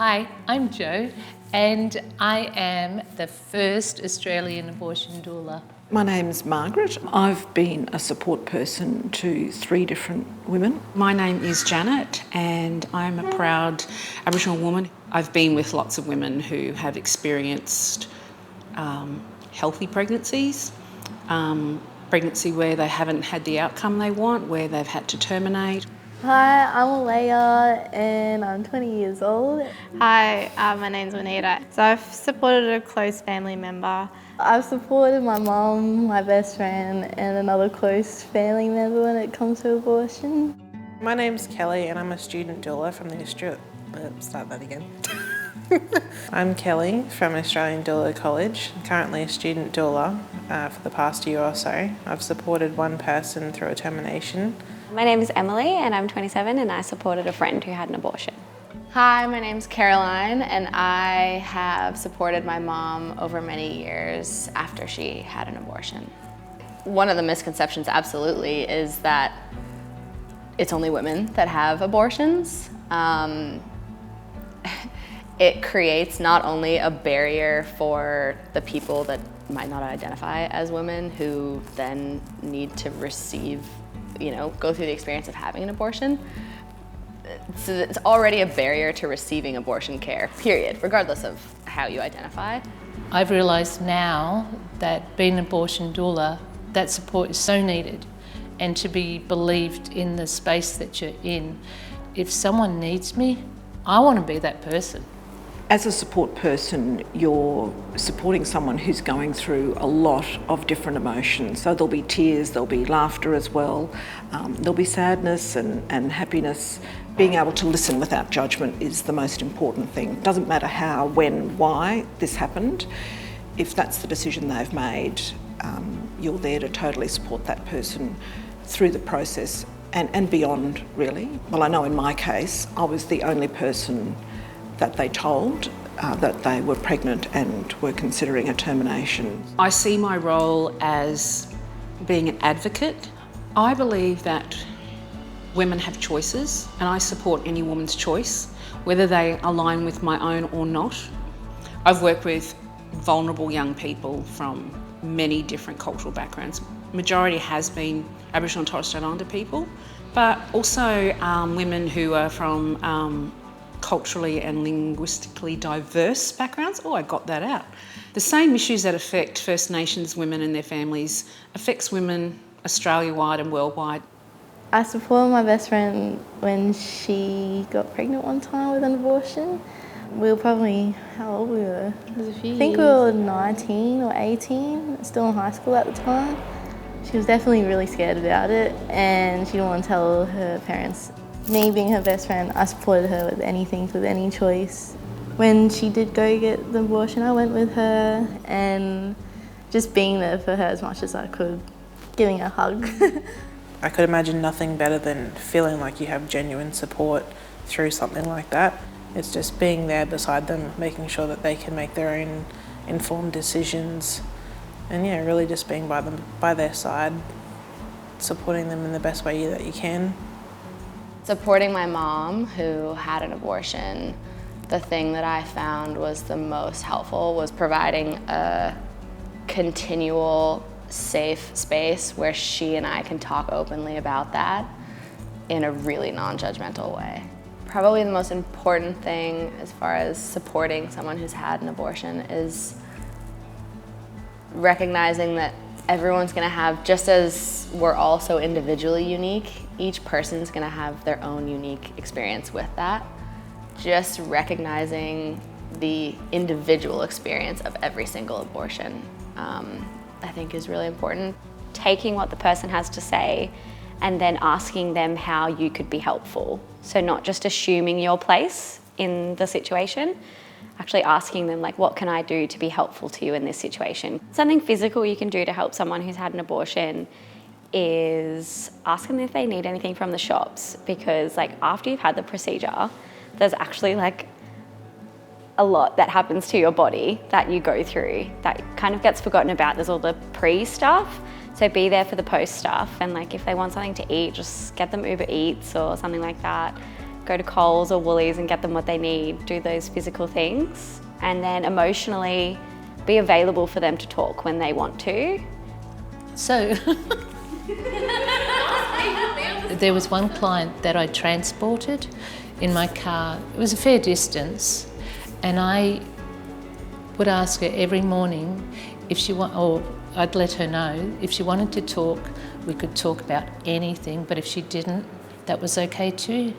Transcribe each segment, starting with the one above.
Hi, I'm Jo, and I am the first Australian abortion doula. My name's Margaret. I've been a support person to 3 different women. My name is Janet and I'm a proud Aboriginal woman. I've been with lots of women who have experienced healthy pregnancies, pregnancy where they haven't had the outcome they want, where they've had to terminate. Hi, I'm Alea and I'm 20 years old. Hi, my name's Juanita. So I've supported a close family member. I've supported my mum, my best friend and another close family member when it comes to abortion. My name's Kelly and I'm a student doula from the I'm Kelly from Australian Doula College, currently a student doula for the past year or so. I've supported one person through a termination. My name is Emily and I'm 27 and I supported a friend who had an abortion. Hi, my name's Caroline and I have supported my mom over many years after she had an abortion. One of the misconceptions absolutely is that it's only women that have abortions. It creates not only a barrier for the people that might not identify as women who then need to receive, go through the experience of having an abortion. So it's already a barrier to receiving abortion care, period, regardless of how you identify. I've realised now that being an abortion doula, that support is so needed, and to be believed in the space that you're in. If someone needs me, I want to be that person. As a support person, you're supporting someone who's going through a lot of different emotions. So there'll be tears, there'll be laughter as well, there'll be sadness and happiness. Being able to listen without judgment is the most important thing. It doesn't matter how, when, why this happened. If that's the decision they've made, you're there to totally support that person through the process and beyond, really. Well, I know in my case, I was the only person that they told that they were pregnant and were considering a termination. I see my role as being an advocate. I believe that women have choices and I support any woman's choice, whether they align with my own or not. I've worked with vulnerable young people from many different cultural backgrounds. Majority has been Aboriginal and Torres Strait Islander people, but also women who are from culturally and linguistically diverse backgrounds. Oh, I got that out. The same issues that affect First Nations women and their families affects women Australia-wide and worldwide. I supported my best friend when she got pregnant one time with an abortion. We were probably, how old we were? It was a few I think we were 19 or 18, still in high school at the time. She was definitely really scared about it and she didn't want to tell her parents. Me being her best friend, I supported her with anything, with any choice. When she did go get the abortion, I went with her and just being there for her as much as I could, giving her a hug. I could imagine nothing better than feeling like you have genuine support through something like that. It's just being there beside them, making sure that they can make their own informed decisions and really just being by their side, supporting them in the best way that you can. Supporting my mom who had an abortion, the thing that I found was the most helpful was providing a continual safe space where she and I can talk openly about that in a really non-judgmental way. Probably the most important thing as far as supporting someone who's had an abortion is recognizing that everyone's gonna have, just as we're all so individually unique, each person's gonna have their own unique experience with that. Just recognizing the individual experience of every single abortion, I think is really important. Taking what the person has to say and then asking them how you could be helpful. So not just assuming your place in the situation, actually asking them what can I do to be helpful to you in this situation? Something physical you can do to help someone who's had an abortion is ask them if they need anything from the shops, because after you've had the procedure, there's actually a lot that happens to your body that you go through that kind of gets forgotten about. There's all the pre-stuff, so be there for the post stuff, and if they want something to eat, just get them Uber Eats or something like that. go to Coles or Woolies and get them what they need, do those physical things, and then emotionally be available for them to talk when they want to. So, there was one client that I transported in my car. It was a fair distance, and I would ask her every morning if she or I'd let her know if she wanted to talk, we could talk about anything, but if she didn't, that was okay too.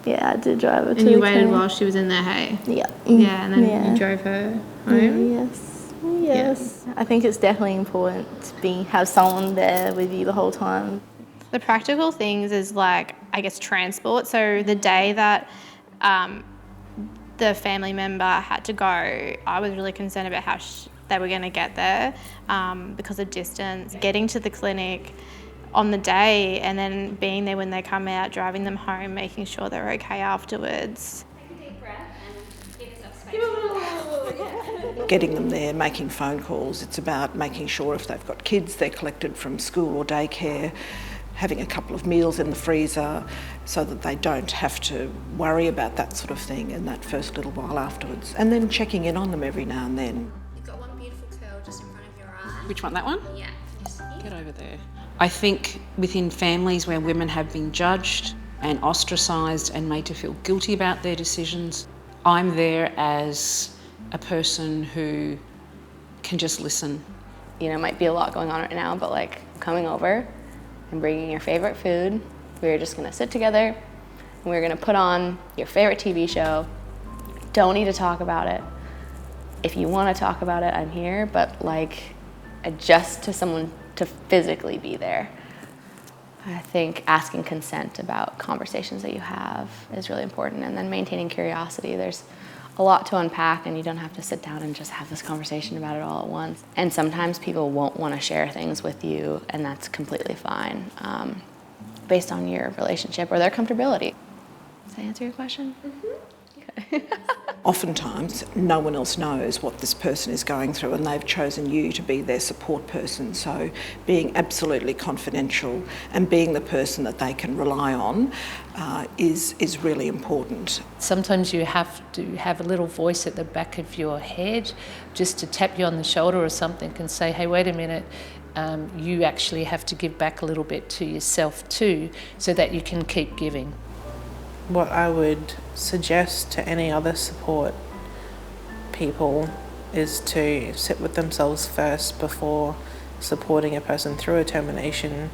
Yeah, I did drive her to And you the waited clinic. while she was in there, hey? Yeah. Yeah, and then Yeah. you drove her home? Yes. I think it's definitely important to have someone there with you the whole time. The practical things is like, I guess, transport. So the day that the family member had to go, I was really concerned about how they were going to get there because of distance. Getting to the clinic on the day and then being there when they come out, driving them home, making sure they're okay afterwards. Take a deep breath and give yourself space. Getting them there, making phone calls. It's about making sure if they've got kids, they're collected from school or daycare, having a couple of meals in the freezer so that they don't have to worry about that sort of thing in that first little while afterwards. And then checking in on them every now and then. You've got one beautiful curl just in front of your eye. Which one, that one? Yeah. Get over there. I think within families where women have been judged and ostracised and made to feel guilty about their decisions, I'm there as a person who can just listen. You know, it might be a lot going on right now, but like coming over and bringing your favorite food. We're just gonna sit together and we're gonna put on your favorite TV show. Don't need to talk about it. If you wanna talk about it, I'm here, but like adjust to someone to physically be there. I think asking consent about conversations that you have is really important, and then maintaining curiosity. There's a lot to unpack and you don't have to sit down and just have this conversation about it all at once. And sometimes people won't want to share things with you, and that's completely fine based on your relationship or their comfortability. Does that answer your question? Okay. Oftentimes, no one else knows what this person is going through and they've chosen you to be their support person. So being absolutely confidential and being the person that they can rely on is really important. Sometimes you have to have a little voice at the back of your head just to tap you on the shoulder or something and say, hey, wait a minute, you actually have to give back a little bit to yourself too so that you can keep giving. What I would suggest to any other support people is to sit with themselves first before supporting a person through a termination,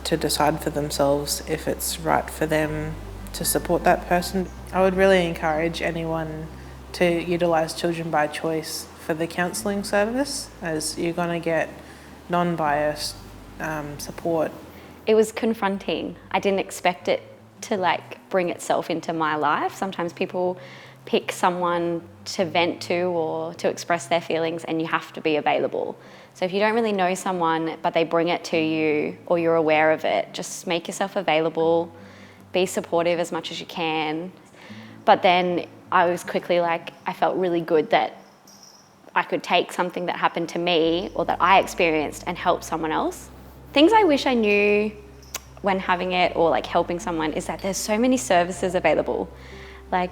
to decide for themselves if it's right for them to support that person. I would really encourage anyone to utilise Children by Choice for the counselling service, as you're going to get non-biased support. It was confronting. I didn't expect it to bring itself into my life. Sometimes people pick someone to vent to or to express their feelings, and you have to be available. So if you don't really know someone but they bring it to you or you're aware of it, just make yourself available, be supportive as much as you can. But then I was quickly I felt really good that I could take something that happened to me or that I experienced and help someone else. Things I wish I knew when having it or helping someone is that there's so many services available. I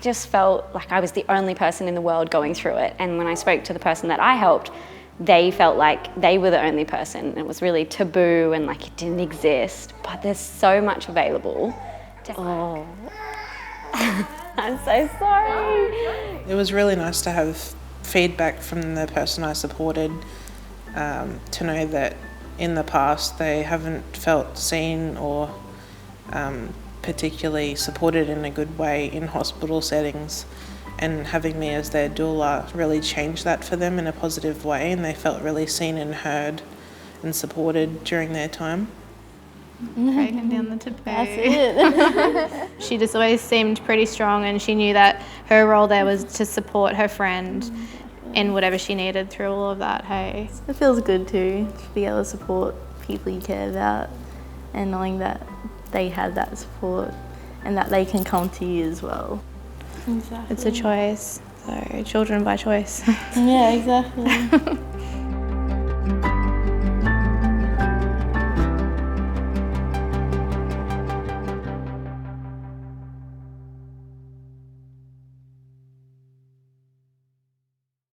just felt like I was the only person in the world going through it. And when I spoke to the person that I helped, they felt like they were the only person. It was really taboo and it didn't exist. But there's so much available. Oh, I'm so sorry. It was really nice to have feedback from the person I supported, to know that in the past they haven't felt seen or particularly supported in a good way in hospital settings, and having me as their doula really changed that for them in a positive way, and they felt really seen and heard and supported during their time. Breaking down the taboo. That's it. She just always seemed pretty strong, and she knew that her role there was to support her friend in whatever she needed through all of that, hey. It feels good too, to be able to support people you care about and knowing that they have that support and that they can come to you as well. Exactly. It's a choice, so children by choice. Yeah, exactly.